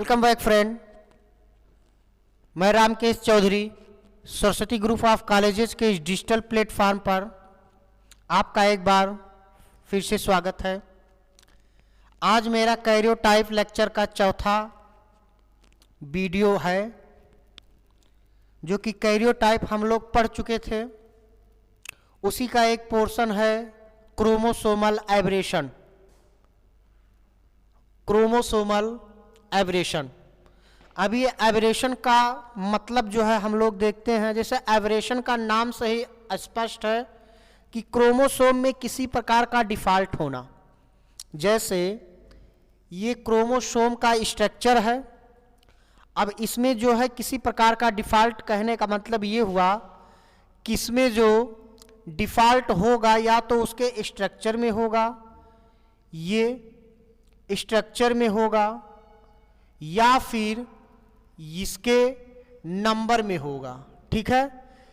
Welcome back friend. मैं Ramkesh Chaudhary Saraswati group of colleges के इस डिजिटल प्लेटफॉर्म पर आपका एक बार फिर से स्वागत है। आज मेरा कैरियोटाइप लेक्चर का चौथा वीडियो है, जो कि कैरियोटाइप हम लोग पढ़ चुके थे। उसी का एक पोर्शन है क्रोमोसोमल एब्रेशन। क्रोमोसोमल एब्रेशन, अभी ये एब्रेशन का मतलब जो है हम लोग देखते हैं। जैसे एब्रेशन का नाम से ही स्पष्ट है कि क्रोमोसोम में किसी प्रकार का डिफॉल्ट होना। जैसे ये क्रोमोसोम का स्ट्रक्चर है, अब इसमें जो है किसी प्रकार का डिफॉल्ट, कहने का मतलब ये हुआ कि इसमें जो डिफॉल्ट होगा या तो उसके स्ट्रक्चर में होगा, ये स्ट्रक्चर में होगा, या फिर इसके नंबर में होगा। ठीक है,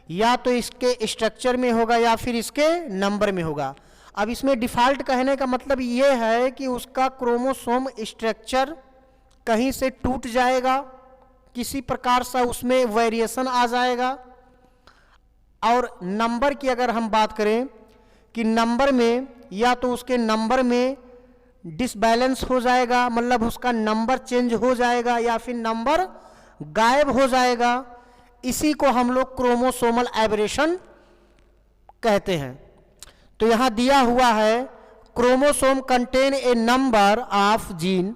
या तो इसके स्ट्रक्चर में होगा या फिर इसके नंबर में होगा। अब इसमें डिफॉल्ट कहने का मतलब ये है कि उसका क्रोमोसोम स्ट्रक्चर कहीं से टूट जाएगा, किसी प्रकार से उसमें वेरिएशन आ जाएगा। और नंबर की अगर हम बात करें कि नंबर में या तो उसके नंबर में डिसबैलेंस हो जाएगा, मतलब उसका नंबर चेंज हो जाएगा, या फिर नंबर गायब हो जाएगा। इसी को हम लोग क्रोमोसोमल एब्रेशन कहते हैं। तो यहां दिया हुआ है chromosome contain a number of gene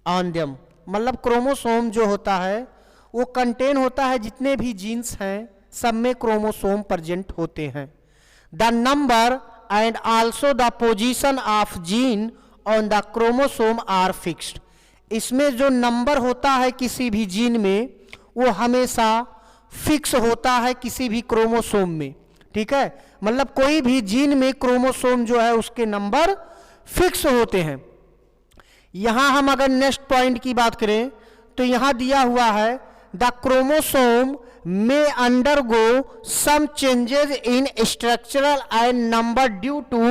on them, मतलब क्रोमोसोम जो होता है वो कंटेन होता है, जितने भी जीन्स हैं सब में क्रोमोसोम प्रेजेंट होते हैं। The number and also the position of gene on the chromosome are fixed. इसमें जो नंबर होता है किसी भी जीन में वो हमेशा फिक्स होता है किसी भी क्रोमोसोम में। ठीक है, मतलब कोई भी जीन में क्रोमोसोम जो है उसके नंबर फिक्स होते हैं। यहां हम अगर नेक्स्ट पॉइंट की बात करें तो यहां दिया हुआ है the chromosome may undergo some changes in structural and number due to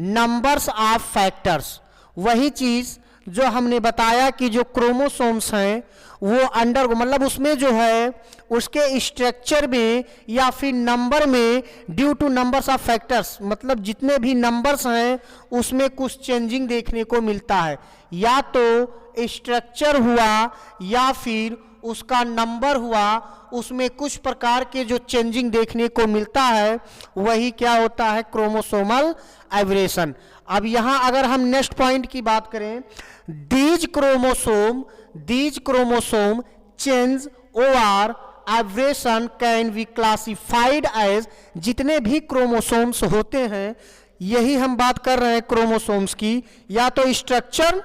numbers of factors। वही चीज जो हमने बताया कि जो क्रोमोसोम्स हैं वो अंडरगो, मतलब उसमें जो है उसके स्ट्रक्चर में या फिर नंबर में due two numbers of factors, मतलब जितने भी नंबर्स हैं उसमें कुछ चेंजिंग देखने को मिलता है। या तो स्ट्रक्चर हुआ या फिर उसका नंबर हुआ, उसमें कुछ प्रकार के जो चेंजिंग देखने को मिलता है, वही क्या होता है, क्रोमोसोमल एब्रेशन। अब यहां अगर हम नेक्स्ट पॉइंट की बात करें, these chromosome change over aberration can be classified as, जितने भी क्रोमोसोम्स होते हैं, यही हम बात कर रहे हैं क्रोमोसोम्स की, या तो स्ट्रक्चर,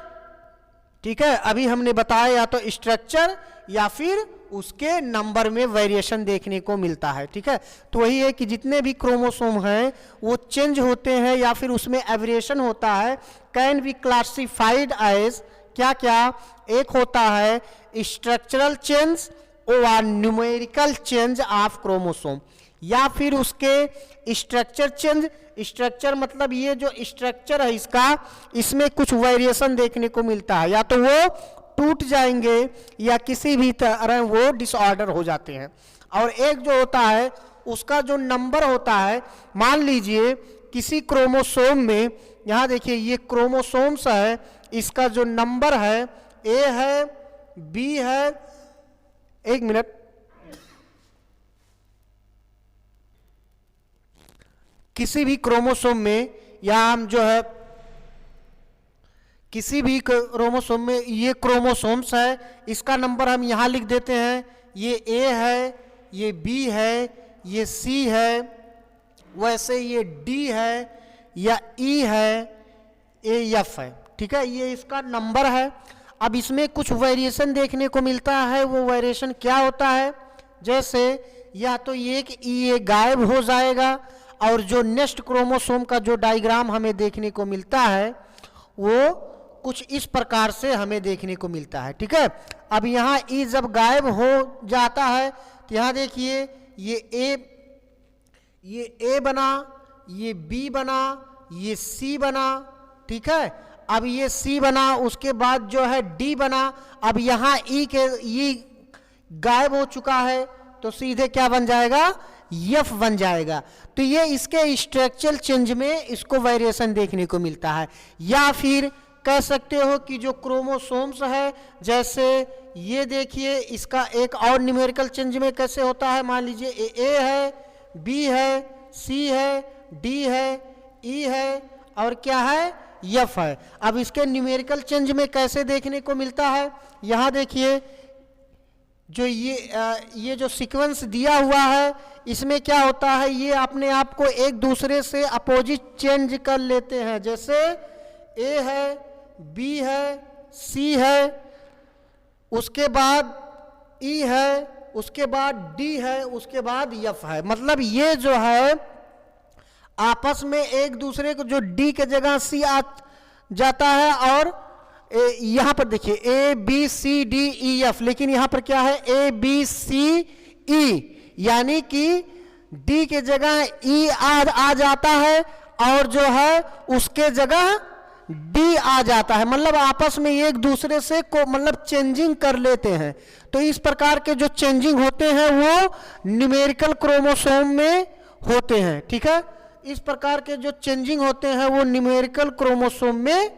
ठीक है, अभी हमने बताया या तो स्ट्रक्चर या फिर उसके नंबर में वेरिएशन देखने को मिलता है। ठीक है, तो वही है कि जितने भी क्रोमोसोम हैं वो चेंज होते हैं या फिर उसमें एब्रेशन होता है। कैन बी क्लासिफाइड एज, क्या क्या, एक होता है स्ट्रक्चरल चेंज और न्यूमेरिकल चेंज ऑफ क्रोमोसोम, या फिर उसके स्ट्रक्चर चेंज। स्ट्रक्चर मतलब ये जो स्ट्रक्चर है इसका, इसमें कुछ वेरिएशन देखने को मिलता है, या तो वो टूट जाएंगे या किसी भी तरह वो डिसऑर्डर हो जाते हैं। और एक जो होता है उसका जो नंबर होता है, मान लीजिए किसी क्रोमोसोम में, यहां देखिए ये क्रोमोसोम्स है, इसका जो नंबर है ए है, बी है, एक मिनट, किसी भी क्रोमोसोम में, या हम जो है किसी भी क्रोमोसोम में ये क्रोमोसोम्स है, इसका नंबर हम यहां लिख देते हैं, ये ए है, ये बी है, ये सी है, वैसे ये डी है, या ई है, ए एफ है। ठीक है, ये इसका नंबर है। अब इसमें कुछ वेरिएशन देखने को मिलता है, वो वेरिएशन क्या होता है, जैसे या तो ये कि ये गायब हो जाएगा, और जो नेक्स्ट क्रोमोसोम का जो डायग्राम हमें देखने को मिलता है वो कुछ इस प्रकार से हमें देखने को मिलता है। ठीक है, अब यहाँ ई जब गायब हो जाता है तो यहाँ देखिए ये ए बना, ये बी बना, ये सी बना। ठीक है, अब ये C बना, उसके बाद जो है D बना, अब यहाँ E गायब हो चुका है, तो सीधे क्या बन जाएगा, F बन जाएगा। तो ये इसके स्ट्रक्चरल चेंज में इसको वेरिएशन देखने को मिलता है। या फिर कह सकते हो कि जो क्रोमोसोम्स है, जैसे ये देखिए इसका एक और न्यूमेरिकल चेंज में कैसे होता है, मान लीजिए A है, B है, C है, D है, E है और क्या है, F है। अब इसके न्यूमेरिकल चेंज में कैसे देखने को मिलता है, यहाँ देखिए जो ये जो सीक्वेंस दिया हुआ है, इसमें क्या होता है, ये अपने आप को एक दूसरे से अपोजिट चेंज कर लेते हैं। जैसे A है, B है, C है, उसके बाद E है, उसके बाद D है, उसके बाद F है। मतलब ये जो है आपस में एक दूसरे को, जो D के जगह C आ जाता है, और यहां पर देखिए A B C D E F, लेकिन यहां पर क्या है, A B C E, यानी कि D के जगह E आ जाता है और जो है उसके जगह D आ जाता है। मतलब आपस में एक दूसरे से को मतलब चेंजिंग कर लेते हैं। तो इस प्रकार के जो चेंजिंग होते हैं वो न्यूमेरिकल क्रोमोसोम में होते हैं। ठीक है, इस प्रकार के जो चेंजिंग होते हैं वो न्यूमेरिकल क्रोमोसोम में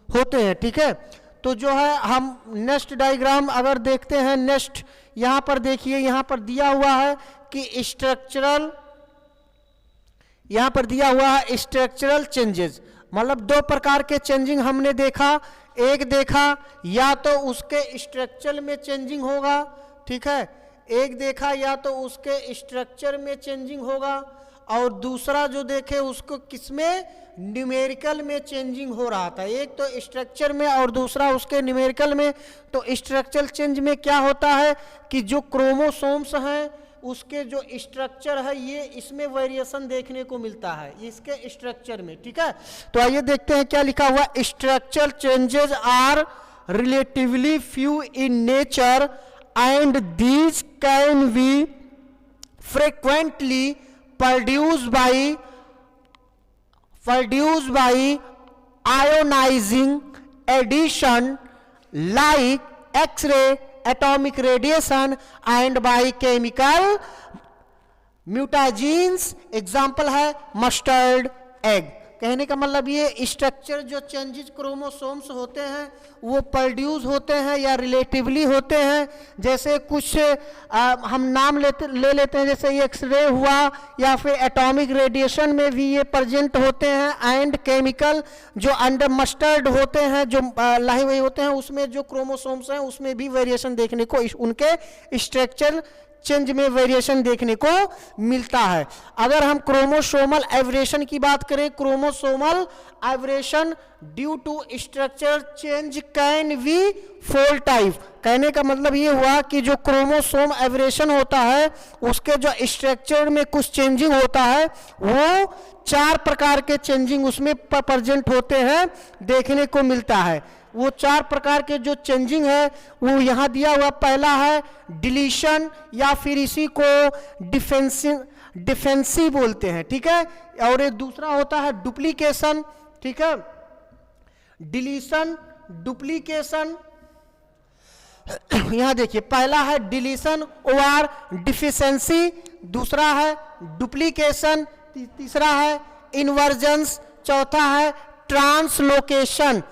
होते हैं। ठीक है, तो जो है हम नेक्स्ट डायग्राम अगर देखते हैं, नेक्स्ट यहां पर देखिए, यहां पर दिया हुआ है कि स्ट्रक्चरल, यहां पर दिया हुआ है स्ट्रक्चरल चेंजेस। मतलब दो प्रकार के चेंजिंग हमने देखा, एक देखा या तो उसके स्ट्रक्चर में चेंजिंग होगा, ठीक है, एक देखा या तो उसके स्ट्रक्चर में चेंजिंग होगा, और दूसरा जो देखे उसको किसमें, न्यूमेरिकल में चेंजिंग हो रहा था। एक तो स्ट्रक्चर में और दूसरा उसके न्यूमेरिकल में। तो स्ट्रक्चरल चेंज में क्या होता है कि जो क्रोमोसोम्स हैं उसके जो स्ट्रक्चर है, ये इसमें वेरिएशन देखने को मिलता है इसके स्ट्रक्चर में। ठीक है, तो आइए देखते हैं क्या लिखा हुआ, structural changes are relatively few in nature and these can be frequently produced by ionizing addition like X-ray, atomic radiation and by chemical mutagens। Example है मस्टर्ड एग। कहने का मतलब ये स्ट्रक्चर जो चेंजेस क्रोमोसोम्स होते हैं वो प्रोड्यूस होते हैं या रिलेटिवली होते हैं। जैसे कुछ हम नाम ले लेते हैं, जैसे एक्सरे हुआ, या फिर एटॉमिक रेडिएशन में भी ये प्रेजेंट होते हैं, एंड केमिकल जो अंडर मस्टर्ड होते हैं, जो लाए हुए होते हैं, उसमें जो क्रोमोसोम्स हैं उसमें भी वेरिएशन देखने को, उनके स्ट्रक्चर चेंज में वेरिएशन देखने को मिलता है। अगर हम क्रोमोसोमल एवरेशन की बात करें, chromosomal aberration due to structure change can be 4 type. कहने का मतलब ये हुआ कि जो क्रोमोसोम एवरेशन होता है उसके जो स्ट्रक्चर में कुछ चेंजिंग होता है, वो 4 प्रकार के चेंजिंग उसमें प्रेजेंट होते हैं, देखने को मिलता है। वो 4 प्रकार के जो चेंजिंग है वो यहाँ दिया हुआ। पहला है डिलीशन, या फिर इसी को डिफेंसिव बोलते हैं। ठीक है, और ये दूसरा होता है डुप्लीकेशन। ठीक है, डिलीशन, डुप्लीकेशन। यहाँ देखिए, पहला है डिलीशन और डिफिशिएंसी, दूसरा है डुप्लीकेशन, तीसरा है इन्वर्जेंस, चौथा है ट्रांसलोकेशन।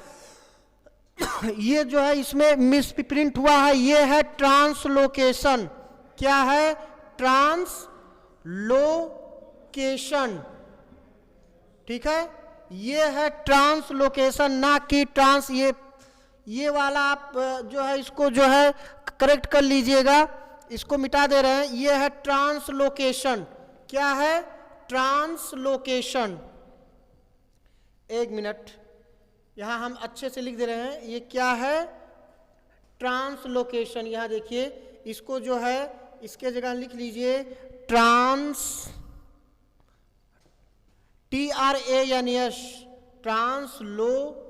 ये जो है इसमें मिसप्रिंट हुआ है, ये है ट्रांसलोकेशन। क्या है, ट्रांसलोकेशन। ठीक है, ये है ट्रांसलोकेशन, ना कि ट्रांस। ये वाला आप जो है इसको जो है करेक्ट कर लीजिएगा, इसको मिटा दे रहे हैं। ये है ट्रांसलोकेशन। क्या है, ट्रांसलोकेशन। एक मिनट, यहाँ हम अच्छे से लिख दे रहे हैं। ये क्या है, ट्रांसलोकेशन। यहाँ देखिए, इसको जो है इसके जगह लिख लीजिए TRANS, ट्रांसलोकेशन,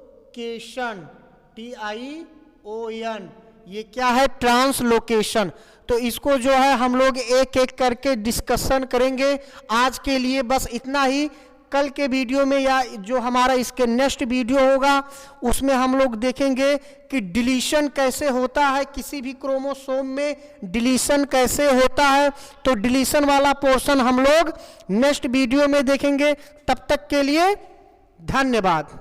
TION। ये क्या है, ट्रांसलोकेशन। तो इसको जो है हम लोग एक एक करके डिस्कशन करेंगे। आज के लिए बस इतना ही। कल के वीडियो में या जो हमारा इसके नेक्स्ट वीडियो होगा उसमें हम लोग देखेंगे कि डिलीशन कैसे होता है, किसी भी क्रोमोसोम में डिलीशन कैसे होता है। तो डिलीशन वाला पोर्शन हम लोग नेक्स्ट वीडियो में देखेंगे। तब तक के लिए धन्यवाद।